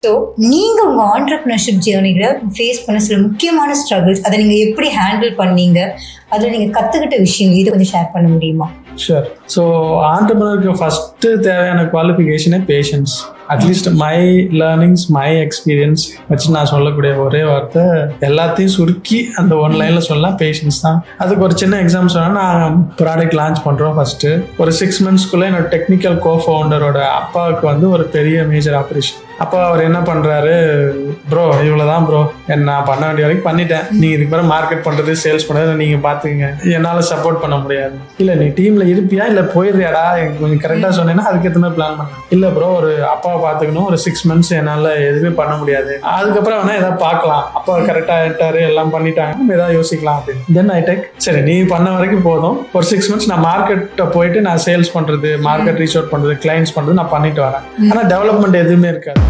So நீங்கள் உங்கள் entrepreneurship ஜேர்னியில் ஃபேஸ் பண்ண சில முக்கியமான ஸ்ட்ரகிள்ஸ் அதை நீங்கள் எப்படி ஹேண்டில் பண்ணீங்க, அதில் நீங்கள் கற்றுக்கிட்ட விஷயம் இது கொஞ்சம் ஷேர் பண்ண முடியுமா? ஷூர். ஸோ ஆண்டர்ப்ரனருக்கு ஃபஸ்ட்டு தேவையான குவாலிஃபிகேஷனே patience. At least my learnings, my experience வச்சு நான் சொல்லக்கூடிய ஒரே வார்த்தை, எல்லாத்தையும் சுருக்கி அந்த ஒன் லைனில் சொல்லலாம், பேஷன்ஸ் தான். அதுக்கு ஒரு சின்ன எக்ஸாம்பிள் சொன்னால், நான் ப்ராடக்ட் லான்ச் பண்ணுறோம். ஃபஸ்ட்டு ஒரு 6 monthsக்குள்ளே என்னோட டெக்னிக்கல் கோஃபவுண்டரோட அப்பாவுக்கு வந்து ஒரு பெரிய மேஜர் ஆப்ரேஷன். அப்போ அவர் என்ன பண்ணுறாரு, ப்ரோ இவ்வளோதான் ப்ரோ, நான் பண்ண வேண்டிய வரைக்கும் பண்ணிட்டேன், நீங்கள் இதுக்கு பிறகு மார்க்கெட் பண்ணுறது, சேல்ஸ் பண்ணுறது நீங்கள் பார்த்துங்க, என்னால் சப்போர்ட் பண்ண முடியாது. இல்லை நீ டீமில் இருப்பியா இல்லை போயிடுறியாடா, கொஞ்சம் கரெக்டாக சொன்னீங்கன்னா அதுக்கேற்ற மாதிரி பிளான் பண்ணேன். இல்லை ப்ரோ ஒரு அப்பாவை பார்த்துக்கணும், ஒரு 6 months என்னால் எதுவுமே பண்ண முடியாது, அதுக்கப்புறம் வேணால் எதாவது பார்க்கலாம், அப்பா கரெக்டாக ஆகிட்டாரு, எல்லாம் பண்ணிட்டாங்க, நம்ம எதாவது யோசிக்கலாம் அப்படின்னு. தென் ஐ டேக், சரி நீ பண்ண வரைக்கும் போதும், ஒரு 6 months நான் மார்க்கெட்டை போயிட்டு நான் சேல்ஸ் பண்ணுறது, மார்க்கெட் ரீச் அவுட் பண்ணுறது, கிளைண்ட்ஸ் பண்ணுறது நான் பண்ணிட்டு வரேன். ஆனால் டெவலப்மெண்ட் எதுவுமே இருக்காது.